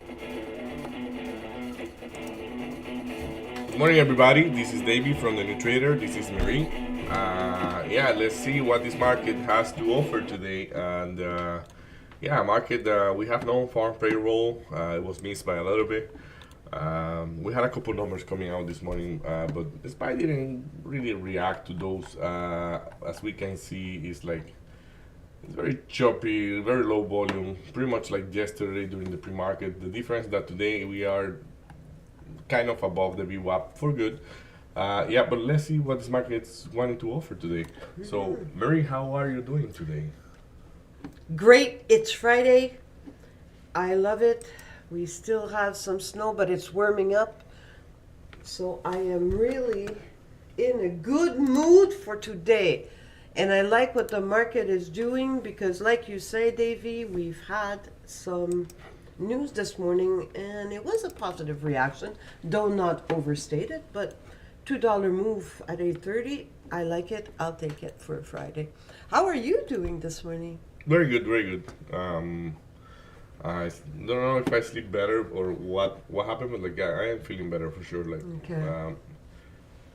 Good morning, everybody. This is Davey from the New Trader. This is Marie. Yeah, let's see what this market has to offer today. And yeah, market. We have no farm payroll. It was missed by a little bit. We had a couple numbers coming out this morning, but the SPY didn't really react to those. As we can see, it's very choppy, very low volume, pretty much like yesterday during the pre-market. The difference that today we are kind of above the VWAP for good. Yeah, but let's see what this market's wanting to offer today. So, Mary, how are you doing today? Great. It's Friday. I love it. We still have some snow, but it's warming up. So I am really in a good mood for today. And I like what the market is doing because, like you say, Davey, we've had some news this morning and it was a positive reaction, though not overstated, but $2 move at 8:30. I like it. I'll take it for a Friday. How are you doing this morning? Very good, very good. I don't know if I sleep better or what happened, but like I am feeling better for sure. Like, Okay.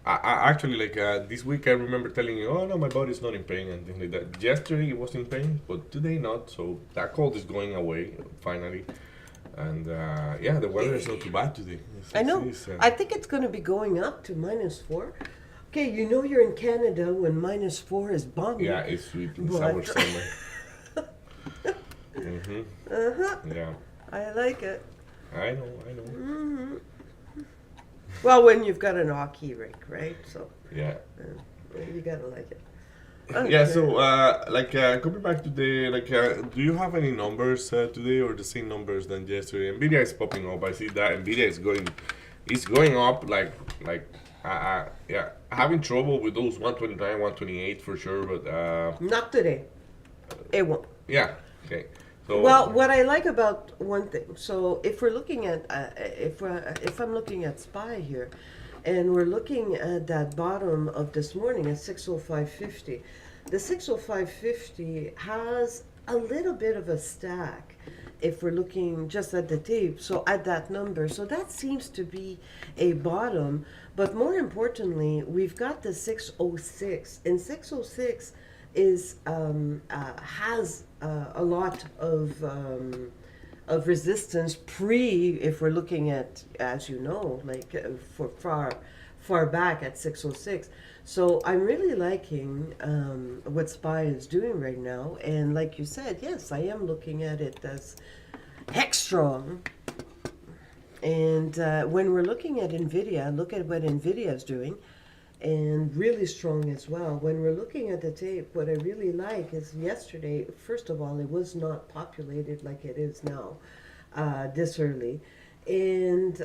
I actually like this week I remember telling you, oh no, my body's not in pain and things like that. Yesterday it was in pain, but today not. So that cold is going away finally, and yeah, the weather is not too bad today. I know. I think it's going to be going up to -4. Okay, you know you're in Canada when -4 is bombing. Yeah, it's sweet. It's But- our summer. Mm-hmm. Uh-huh. Yeah, I like it. I know, I know. Well, when you've got an hockey rink, right? So Yeah. you got to like it. Yeah, Okay. so coming back to the do you have any numbers today or the same numbers than yesterday? Nvidia is popping up. I see that Nvidia is going up yeah, having trouble with those 129, 128 for sure, but Not today. It won't. yeah, okay. So Well, what I like about one thing, so if we're looking at, if I'm looking at SPY here, and we're looking at that bottom of this morning at 605.50, the 605.50 has a little bit of a stack if we're looking just at the tape, so at that number. So that seems to be a bottom, but more importantly, we've got the 606, and 606 is has a lot of resistance if we're looking at, as you know, like for far back at 606. So I'm really liking what SPY is doing right now, and like you said, yes, I am looking at it as heck strong. And when we're looking at Nvidia, look at what Nvidia is doing, and really strong as well. When we're looking at the tape, what I really like is yesterday, first of all, it was not populated like it is now, this early. And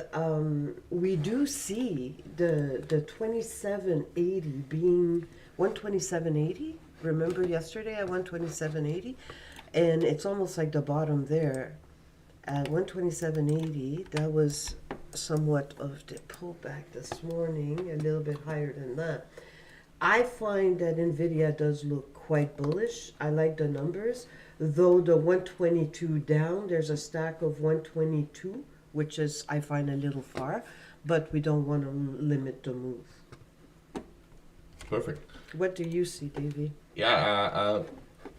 we do see the 2780 being 127.80. Remember yesterday at 127.80? And it's almost like the bottom there at 127.80. That was somewhat of the pullback this morning, a little bit higher than that. I find that Nvidia does look quite bullish. I like the numbers, though the 122 down, there's a stack of 122, which is, I find, a little far, but we don't want to limit the move. perfect. What do you see, Davey? Yeah,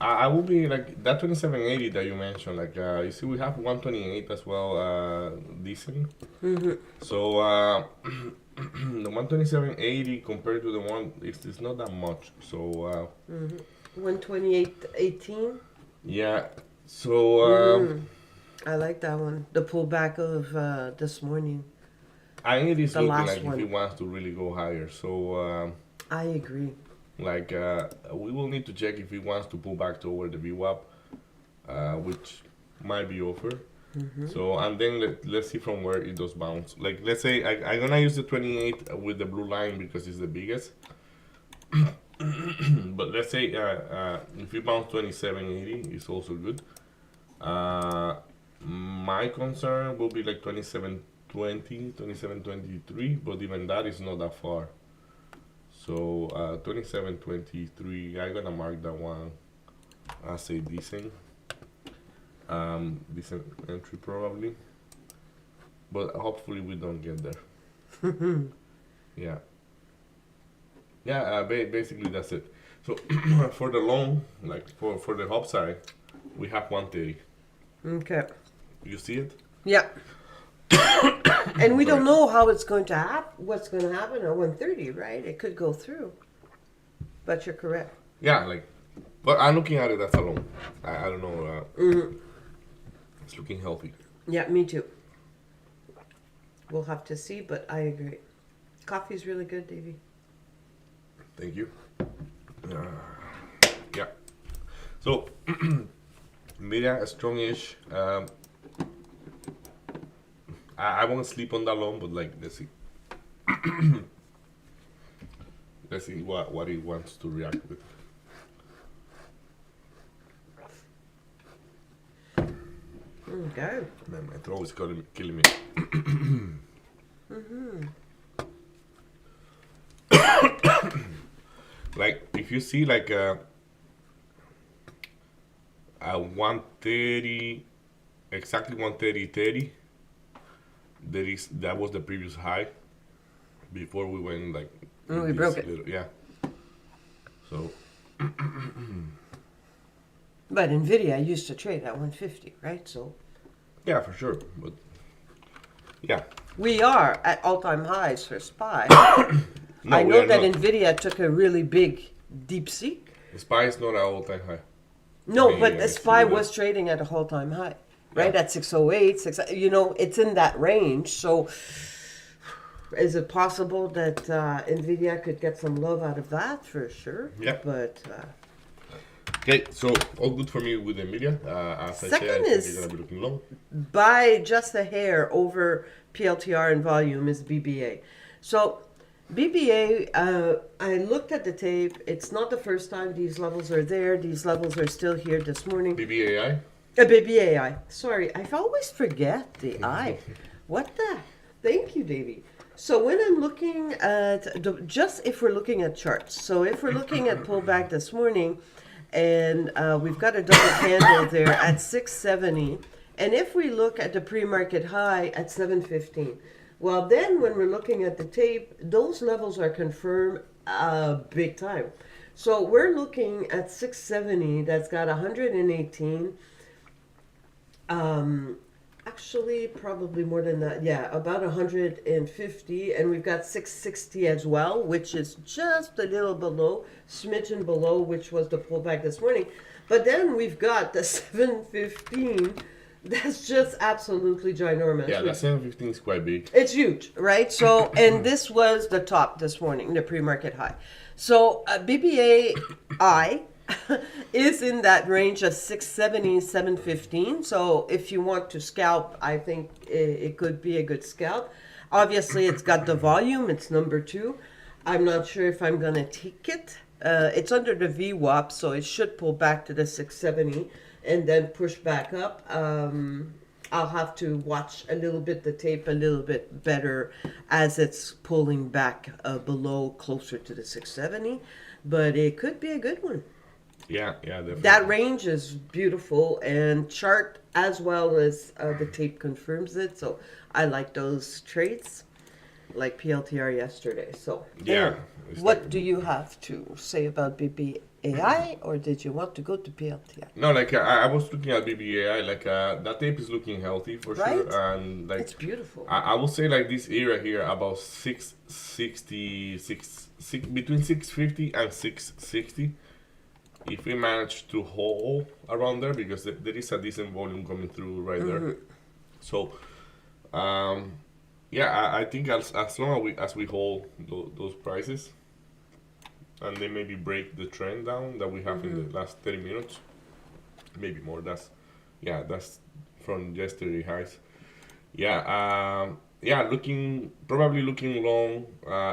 I will be like that 2780 that you mentioned. Like you see, we have 128 as well, decent. So the 12780 compared to the one, it's not that much. So 128.18? yeah, so I like that one. The pullback of this morning. I think it is The looking last like if one. it wants to really go higher. So I agree. like we will need to check if it wants to pull back toward the VWAP, which might be offer. So and then let's see from where it does bounce. Like let's say I'm gonna use the 28 with the blue line because it's the biggest. But let's say if it bounce 2780, it's also good. My concern will be like 2720, 2723, but even that is not that far. So 2723, I'm gonna mark that one as a decent entry probably. but hopefully we don't get there. Yeah. Yeah, basically that's it. So for the long, like for the upside, we have 130. Okay. You see it? Yeah. And we don't Right. know how it's going to happen. What's going to happen at 130, right? It could go through. But you're correct. Yeah, like, but I'm looking at it as a long. I don't know. It's looking healthy. Yeah, me too. We'll have to see, but I agree. Coffee's really good, Davey. Thank you. Yeah. So, Nvidia strongish. I won't sleep on that long, but like, let's see. Let's see what he wants to react with. Okay. Man, my throat is killing me. Like, if you see like a 130, exactly 130.30, that was the previous high before we went like. Oh, we this broke it. yeah. So But NVIDIA used to trade at 150, right? So yeah, for sure. But yeah, we are at all-time highs for SPY. no, I we know are that not. NVIDIA took a really big deep seek. SPY is not an all-time high. No, Yeah, but yeah, the I SPY see that. was trading at a all-time high, right? Yeah. At 608, it's in that range. So is it possible that NVIDIA could get some love out of that? For sure. Yeah. But Okay, so all good for me with Nvidia. As I said, I Second think is- you're gonna be looking long. by just a hair over PLTR in volume is BBA. So BBA, I looked at the tape. It's not the first time these levels are there. These levels are still here this morning. BBAI. BBAI. Sorry, I always forget the I. What the? Thank you, Davey. So when I'm looking at just if we're looking at charts, so if we're looking at pullback this morning, and we've got a double candle there at 670, and if we look at the pre-market high at 715, well then when we're looking at the tape, those levels are confirmed big time. So we're looking at 670. That's got 118. Actually, probably more than that. Yeah, about 150, and we've got 660 as well, which is just a little below, smidgen below, which was the pullback this morning. But then we've got the 715. That's just absolutely ginormous. Yeah, that 715 is quite big. It's huge, right? So, and this was the top this morning, the pre-market high. So, BBAI is in that range of 670, 715. So, if you want to scalp, I think it could be a good scalp. Obviously, it's got the volume. It's number 2. I'm not sure if I'm going to take it. It's under the VWAP, so it should pull back to the 670 and then push back up. I'll have to watch a little bit the tape a little bit better as it's pulling back below closer to the 670, but it could be a good one. Yeah, definitely. That range is beautiful, and chart as well as the tape confirms it. So I like those trades, like PLTR yesterday. So Yeah, anyway, it's what like- do you have to say about BBAI, or did you want to go to PLTR? No, like I was looking at BBAI, like that tape is looking healthy for Right? sure, and like It's beautiful. I would say like this area here about 660, between 650 and 660. If we manage to hold around there, because there is a decent volume coming through right there. So, yeah, I think as long as we hold those prices, and they maybe break the trend down that we have in the last 30 minutes, maybe more. That's from yesterday highs. Yeah, probably looking long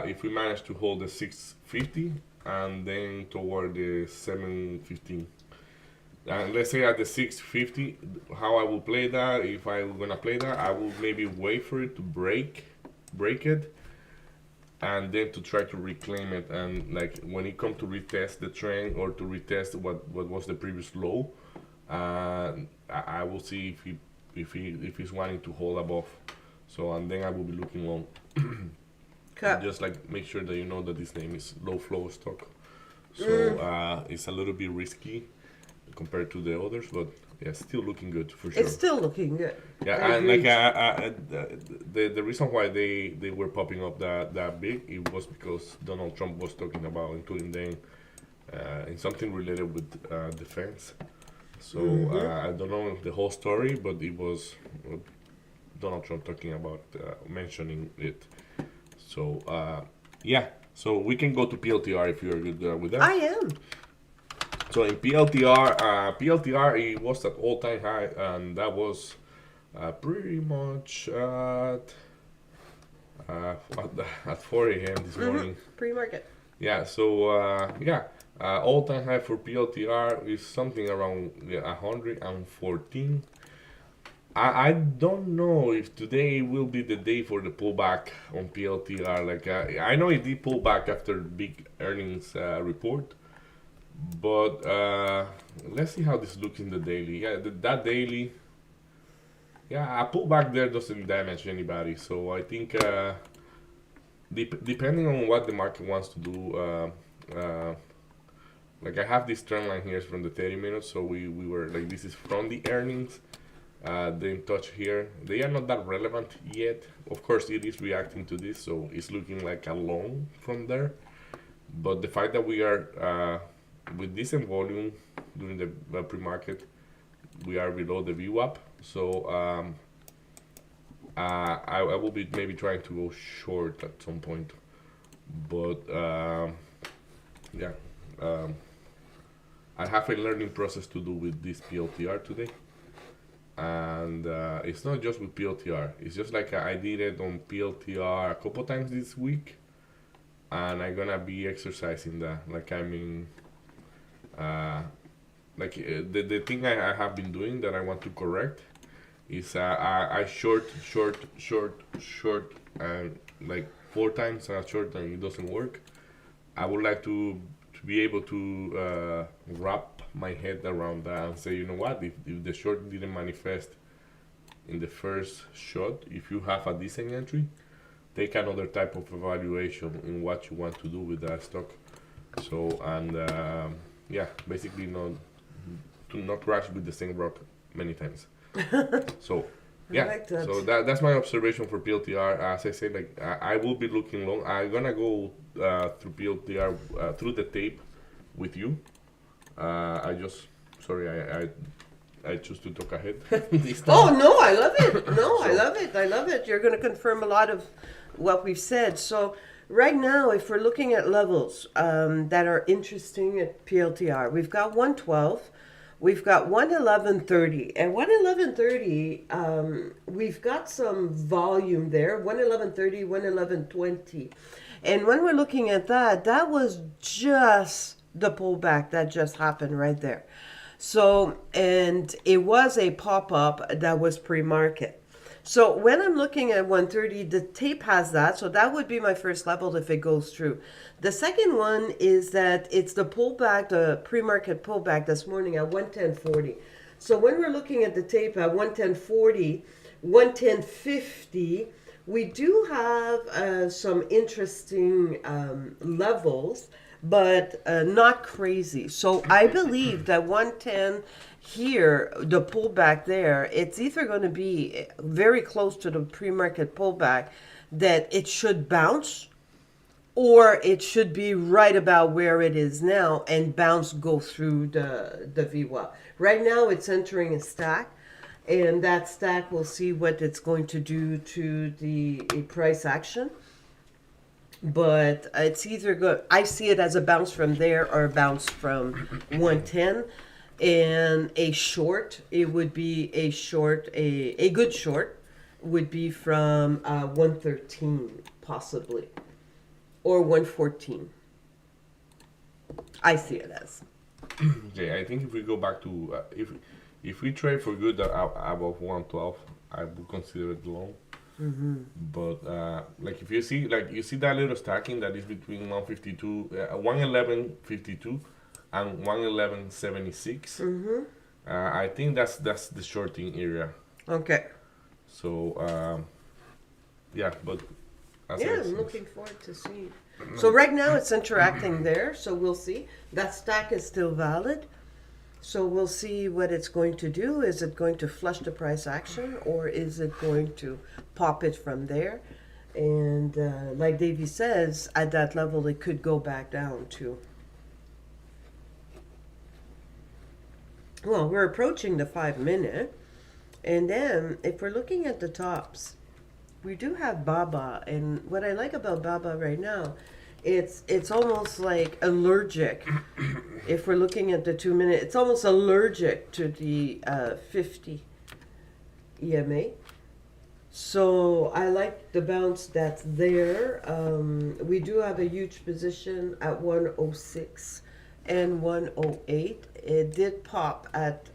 if we manage to hold the 650 and then toward the 715. And let's say at the 650, how I will play that, if I'm gonna play that, I will maybe wait for it to break it, and then to try to reclaim it. And like when it comes to retest the trend or to retest what was the previous low, I will see if he's wanting to hold above So and then I will be looking long. Okay. Just like make sure that you know that this name is low flow stock. So it's a little bit risky compared to the others, but yeah, still looking good for sure. It's still looking good. Yeah, I and like agree. the reason why they were popping up that big, it was because Donald Trump was talking about including them in something related with defense. So I don't know the whole story, but it was Donald Trump talking about mentioning it. So yeah, so we can go to PLTR if you're good with that. I am. So in PLTR it was at all-time high, and that was pretty much at 4 a.m. this morning. Pre-market. Yeah, so all-time high for PLTR is something around 114. I don't know if today will be the day for the pullback on PLTR. Like I know it did pull back after big earnings report, but let's see how this looks in the daily. Yeah, that daily. Yeah, a pullback there doesn't damage anybody. So I think depending on what the market wants to do, like I have this trend line here from the 30 minutes. So we were like this is from the earnings. The in touch here, they are not that relevant yet. Of course, it is reacting to this, so it's looking like a long from there. But the fact that we are with decent volume during the pre-market, we are below the VWAP. So I will be maybe trying to go short at some point. But yeah, I have a learning process to do with this PLTR today. And it's not just with PLTR. It's just like I did it on PLTR a couple times this week, and I'm gonna be exercising that. Like I mean, the thing I have been doing that I want to correct is I short, and like 4 times I short and it doesn't work. I would like to be able to wrap my head around that and say, you know what, if the short didn't manifest in the first shot, if you have a decent entry, take another type of evaluation in what you want to do with that stock. So and yeah, basically not crash with the same rock many times. So yeah, I like that. so that's my observation for PLTR. As I said, like I will be looking long. I'm gonna go through PLTR through the tape with you. I just sorry, I choose to talk ahead this time. Oh no, I love it. No, I So- love it. I love it. You're going to confirm a lot of what we've said. So right now, if we're looking at levels that are interesting at PLTR, we've got 112. We've got 111.30. And 111.30, we've got some volume there. 111.30, 111.20. And when we're looking at that, that was just the pullback that just happened right there. So, and it was a pop up that was pre market. So, when I'm looking at 130, the tape has that. So, that would be my first level if it goes through. The second one is that it's the pullback, the pre market pullback this morning at 110.40. So, when we're looking at the tape at 110.40, 110.50, we do have some interesting levels, but not crazy. So I believe that 110 here, the pullback there, it's either going to be very close to the pre-market pullback that it should bounce, or it should be right about where it is now and bounce go through the VWAP. Right now it's entering a stack, and that stack will see what it's going to do to the price action. But it's either good. I see it as a bounce from there or a bounce from 110. And a short, it would be a short, a good short would be from 113 possibly, or 114. I see it as. Okay, I think if we go back to if we trade for good above 112, I would consider it long. But like if you see that little stacking that is between 152, 111.52 and 111.76. I think that's the shorting area. Okay. So yeah, but as Yeah, I I'm said, looking forward to seeing. So right now it's interacting there, so we'll see. That stack is still valid. So we'll see what it's going to do. Is it going to flush the price action or is it going to pop it from there? And like Davey says, at that level it could go back down to. Well, we're approaching the 5 minute. And then if we're looking at the tops, we do have Baba, and what I like about Baba right now, it's almost like allergic. If we're looking at the 2 minute, it's almost allergic to the 50 EMA. So I like the bounce that's there. We do have a huge position at 106 and 108. It did pop at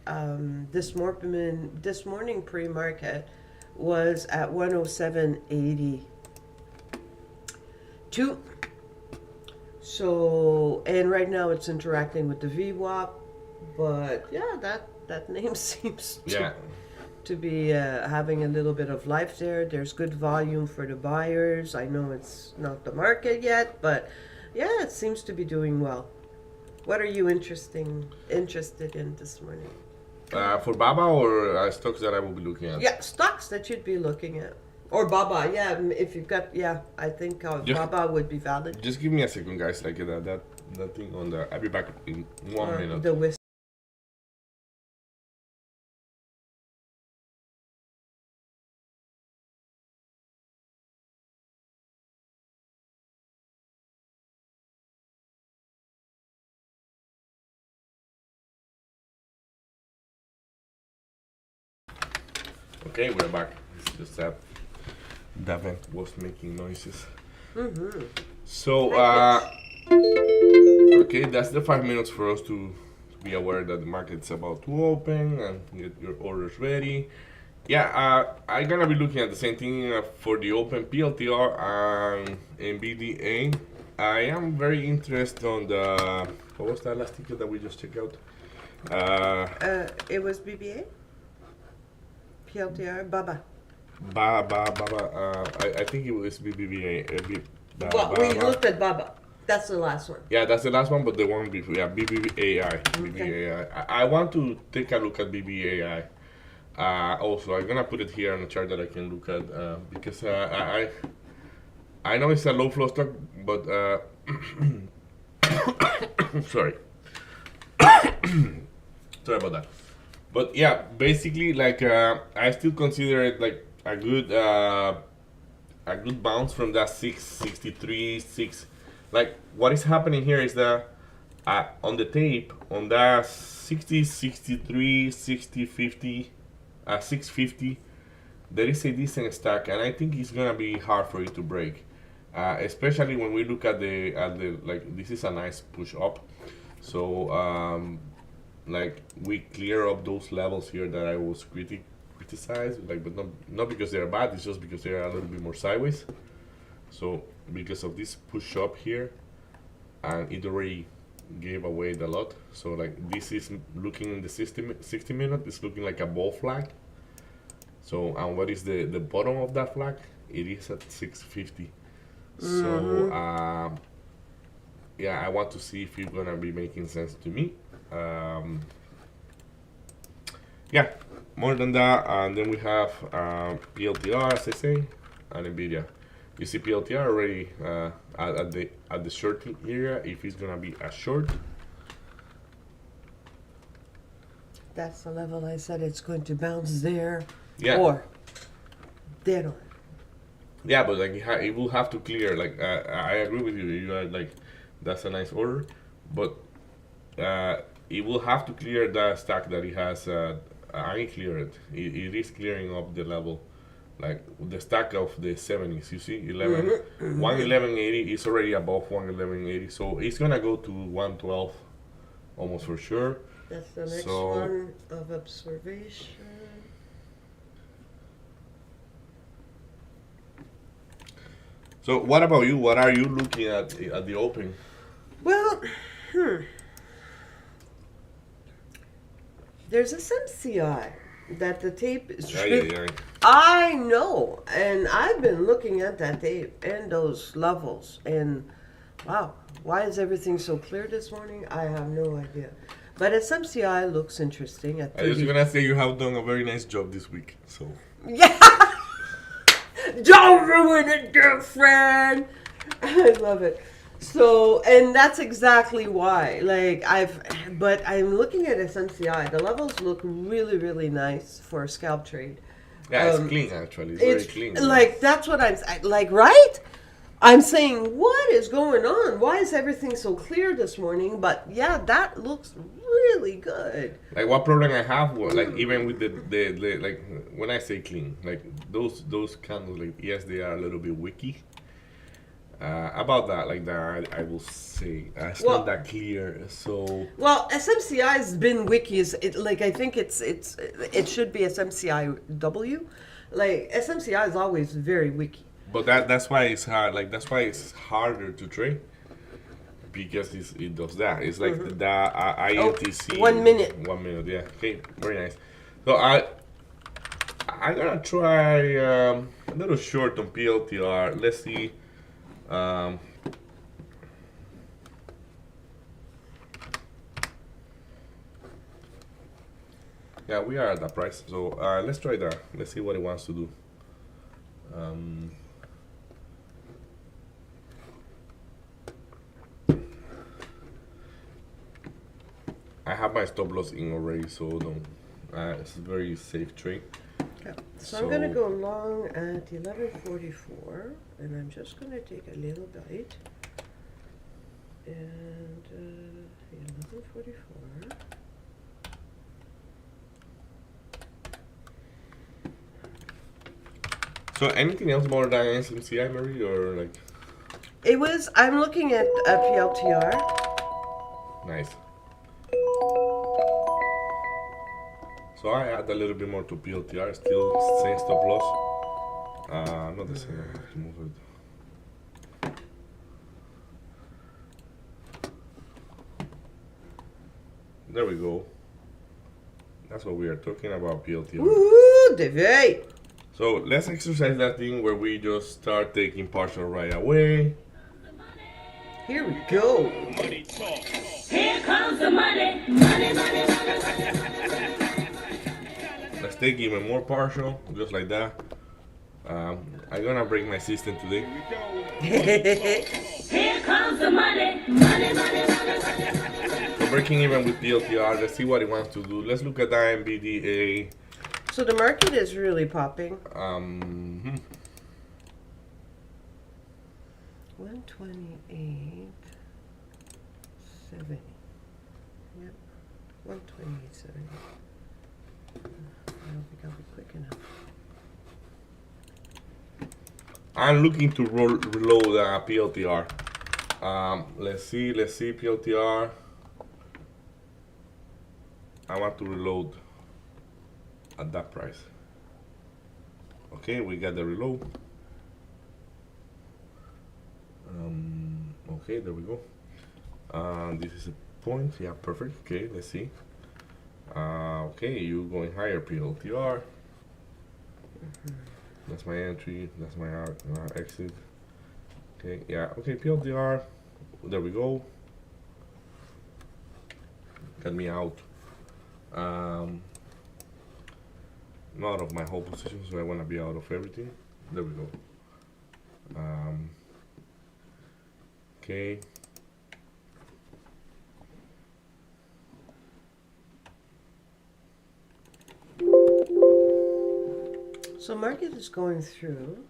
this morning pre-market was at 107.82. So, and right now it's interacting with the VWAP, but yeah, that name seems yeah, to be having a little bit of life there. There's good volume for the buyers. I know it's not the market yet, but yeah, it seems to be doing well. What are you interested in this morning? for Baba or stocks that I will be looking at. Yeah, stocks that you'd be looking at. Or Baba, yeah, if you've got, yeah, I think Baba would be valid. Just give me a second, guys. Like that thing on the. I'll be back in 1 minute. The whisk. Okay, we're back. It's just that the vent was making noises. Mm-hmm. So, okay, that's the 5 minutes for us to be aware that the market's about to open and get your orders ready. Yeah, I'm gonna be looking at the same thing for the open PLTR and NVDA. I am very interested on the. What was that last ticket that we just checked out? It was BBA? PLTR? Baba. I think it was BBVA. Well, we looked at Baba. That's the last one. Yeah, that's the last one, but the one before, yeah, BBAI. BBAI. I want to take a look at BBAI. Also, I'm gonna put it here on the chart that I can look at because I know it's a low flow stock, but sorry, sorry about that. But yeah, basically, like I still consider it like a good bounce from that 663 6. Like what is happening here is that on the tape on that 60 63 60 50 650 there is a decent stack, and I think it's gonna be hard for it to break, especially when we look at the like this is a nice push up. So like we clear up those levels here that I was criticized, like, but not because they're bad, it's just because they're a little bit more sideways. So because of this push up here, and it already gave away the lot. So like this is looking in the 60 minute, it's looking like a bull flag. So and what is the bottom of that flag? It is at 650. So yeah, I want to see if it's gonna be making sense to me. Yeah, more than that, and then we have PLTR, as I say, and Nvidia. You see PLTR already at the shorting area. If it's gonna be a short, That's the level I said it's going to bounce there. yeah, Or dead on. yeah, but like it will have to clear. Like I agree with you. You are like that's a nice order, but it will have to clear that stack that it has. I clear it. It is clearing up the level, like the stack of the 70s. You see, 111.80 is already above 111.80, so it's gonna go to 112, almost for sure. That's the next So- one of observation. So what about you? What are you looking at the open? Well, there's a SMCI that the tape is Yeah. I know, and I've been looking at that Dave and those levels, and wow, why is everything so clear this morning? I have no idea. But SMCI looks interesting at I was 30. gonna say you have done a very nice job this week. So Yeah, don't ruin it, girlfriend. I love it. So, and that's exactly why. But I'm looking at SMCI. The levels look really, really nice for a scalp trade. yeah, it's Um, clean actually. It's very It's clean. like that's what like, right? I'm saying, what is going on? Why is everything so clear this morning? But yeah, that looks really good. Like what problem I have, like even with the like when I say clean, like those candles, like yes, they are a little bit wicky. About that, like that, I will say it's Well, not that clear. So, Well, SMCI has been wikis. I think it should be SMCIW. Like SMCI is always very wiki. but that's why it's hard. Like that's why it's harder to trade because it does that. It's like the Oh, INTC. 1 minute. 1 minute, yeah. Okay, very nice. So I'm gonna try a little short on PLTR. Let's see. Um, yeah, we are at that price. So let's try that. Let's see what it wants to do. Um, I have my stop loss in already, so don't. It's a very safe trade. Yeah. So I'm gonna go long at 11:44, and I'm just gonna take a little bite. And 11:44. So anything else more than SMCI, Mary, or like I'm looking at a PLTR. nice? So I add a little bit more to PLTR, still same stop loss. Not the same. I have to move it. There we go. That's what we are talking about, PLTR. Woo, David. So let's exercise that thing where we just start taking partial right away. Here we go. Here comes the money, money, money, money. Let's take even more partial, just like that. I'm gonna break my system today. Here comes the money, money, money, money. So breaking even with PLTR, let's see what it wants to do. Let's look at that MBDA. So the market is really popping. 128.70. Yep. 128.70. I don't think I'll be quick enough. I'm looking to reload PLTR. Let's see PLTR. I want to reload at that price. Okay, we got the reload. Okay, there we go. This is a point. Yeah, perfect. Okay, let's see. Okay, you going higher PLTR. That's my entry. That's my exit. Okay, yeah. Okay, PLTR. There we go. Got me out. Not out of my whole position, so I want to be out of everything. There we go. Okay. So market is going through.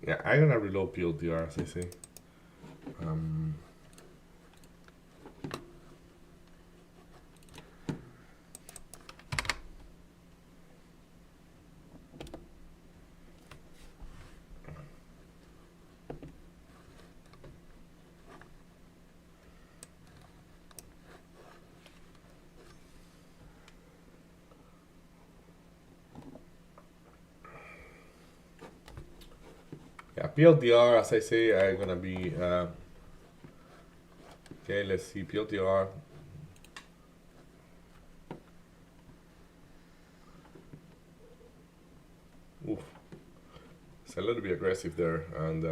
Yeah, I'm gonna reload PLTR as I say. PLTR, as I say, are gonna be okay. Let's see PLTR. Oof, it's a little bit aggressive there, and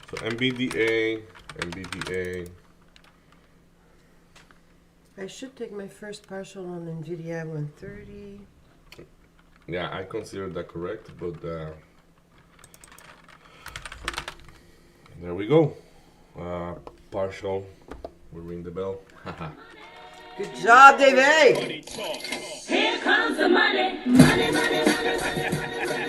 so NVDA. I should take my first partial on NVIDIA 130. Yeah, I consider that correct, but there we go. Partial. We ring the bell. Good job, David. Here comes the money. Money, money, money, money.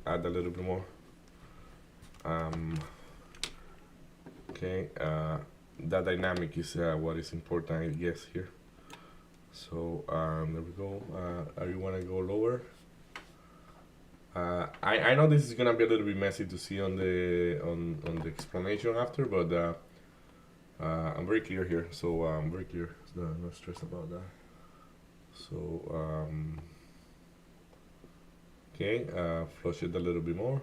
Add a little bit more. Okay, that dynamic is what is important, I guess, here. So there we go. You want to go lower? I know this is gonna be a little bit messy to see on the explanation after, but I'm very clear here. So I'm very clear. No stress about that. So okay, flush it a little bit more.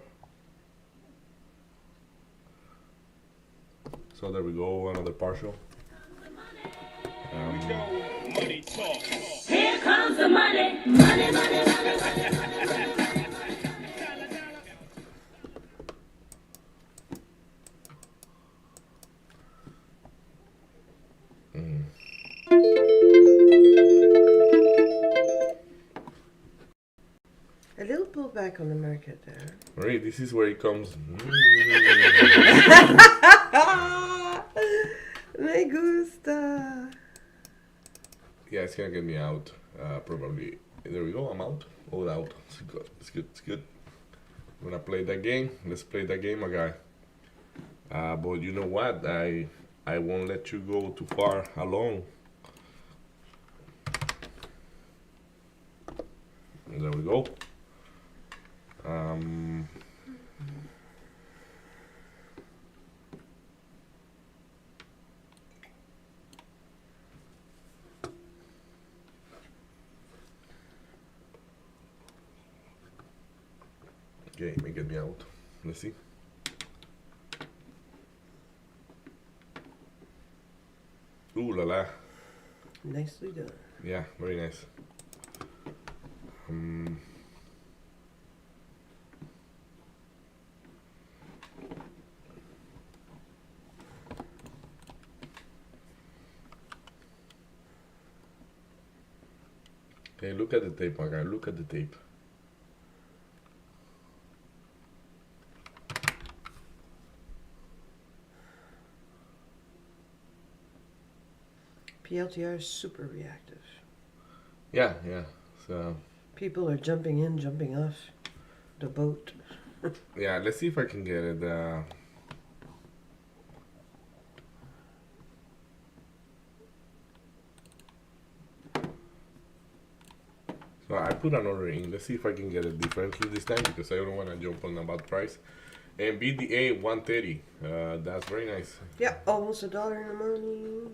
So there we go, another partial. Money talk. Here comes the money. Money, money, money, money. A little pullback on the market there. Right, this is where it comes. Me gusta. Yeah, it's gonna get me out. Probably. There we go. I'm out. All out. It's good. It's good. It's good. I'm gonna play that game. Let's play that game, my guy. But you know what? I won't let you go too far alone. There we go. Okay, may get me out. Let's see. Ooh la la. Nicely done. Yeah, very nice. Okay, look at the tape, my guy. Look at the tape. PLTR is super reactive. Yeah, yeah. So People are jumping in, jumping off the boat. yeah, let's see if I can get it. So I put an order in. Let's see if I can get it differently this time because I don't want to jump on a bad price. And BDA 130. That's very nice. Yeah, almost $1 in the morning.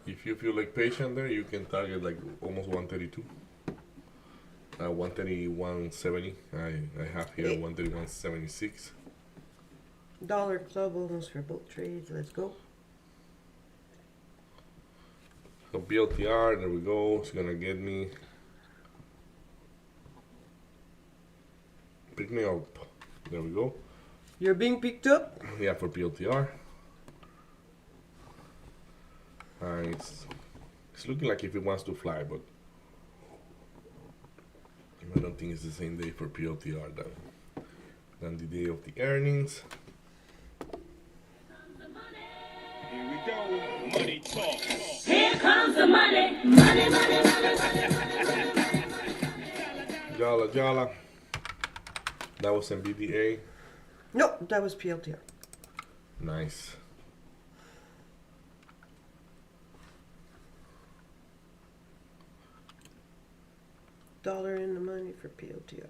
If you feel like patient there, you can target like almost 132. 131.70. I have here 131.76. Dollar club almost for both trades. Let's go. So BLTR, there we go. It's gonna get me. Pick me up. There we go. You're being picked up? Yeah, for PLTR. It's looking like if it wants to fly, but I don't think it's the same day for PLTR than the day of the earnings. Here we go. Money talk. Here comes the money. Money, money, money, money. Jala Jala. That was NVDA. No, that was PLTR. Nice. $1 in the money for POTR.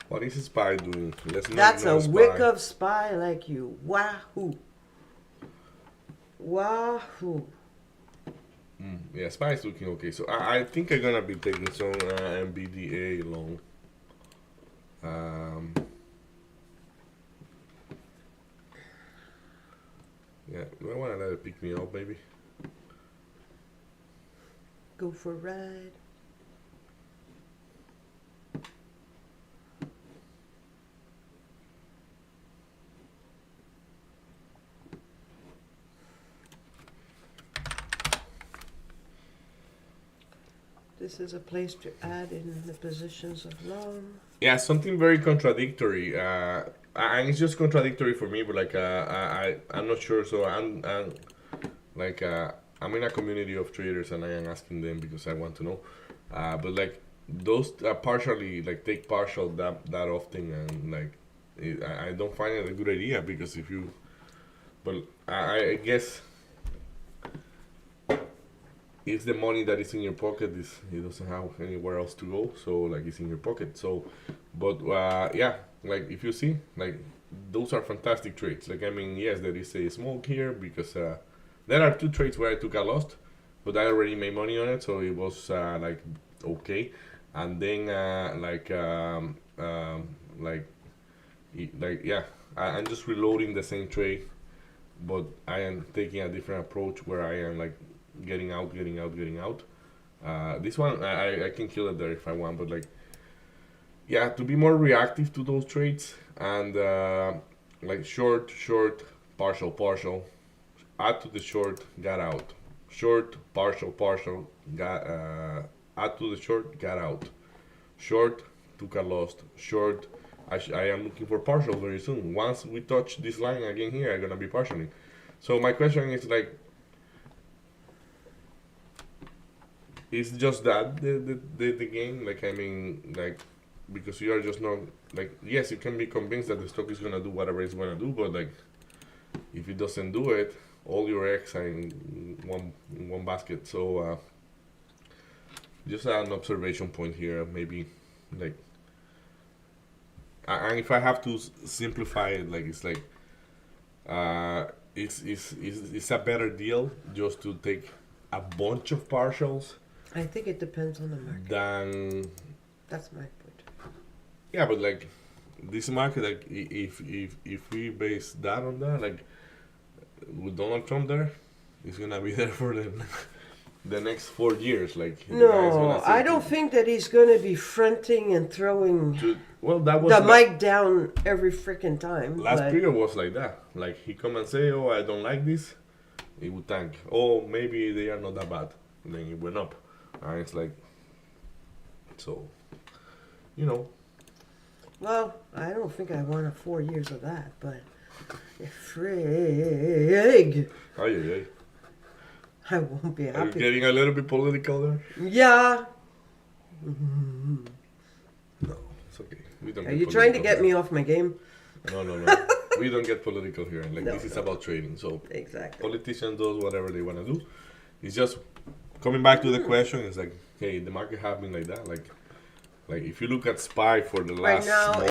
What is SPY doing? Let's not That's a ignore wick SPY. of SPY like you. Wahoo. Wahoo. Yeah, SPY is looking okay. So I think I'm gonna be taking some MBDA long. Yeah, do I wanna let it pick me up, maybe? Go for a ride. This is a place to add in the positions of long. Yeah, something very contradictory. And it's just contradictory for me, but like I'm not sure. So I'm like I'm in a community of traders, and I am asking them because I want to know. But like those partially like take partial that often, and like I don't find it a good idea because if you, but I guess. It's the money that is in your pocket. It doesn't have anywhere else to go, so like it's in your pocket. So, but yeah, like if you see, like those are fantastic trades. Like I mean, yes, there is a smoke here because there are two trades where I took a loss, but I already made money on it, so it was like okay. And then yeah, I'm just reloading the same trade, but I am taking a different approach where I am like getting out. This one I can kill it there if I want, but like yeah, to be more reactive to those trades and like short, partial, add to the short, got out, short, partial, got add to the short, got out, short, took a loss, short. I am looking for partial very soon. Once we touch this line again here, I'm gonna be partialing. So my question is like. It's just that the game, like I mean, like because you are just not like yes, you can be convinced that the stock is gonna do whatever it's gonna do, but like if it doesn't do it, all your eggs are in one basket. So just an observation point here, maybe like, and if I have to simplify it, like it's like it's a better deal just to take a bunch of partials. I think it depends on the market. Then That's my point. yeah, but like this market, like if we base that on that, like with Donald Trump there, he's gonna be there for the next 4 years. Like the guy's No, gonna say I don't think that he's going to be fronting and throwing well, that was the mic down every freaking time. last but period was like that. Like he come and say, "Oh, I don't like this," he would tank. Oh, maybe they are not that bad. And then it went up, and it's like, so, you know. Well, I don't think I wanted 4 years of that, but frig, Ay. I won't be Are you happy. getting a little bit political there? Yeah. No, it's okay. We don't. Are get you trying to political get here. me off my game? No. We don't get political here. Like No, this is no. about trading. So Exactly. politicians do whatever they want to do. It's just coming back to the question. It's like, hey, the market have been like that. Like if you look at SPY for the Right last now,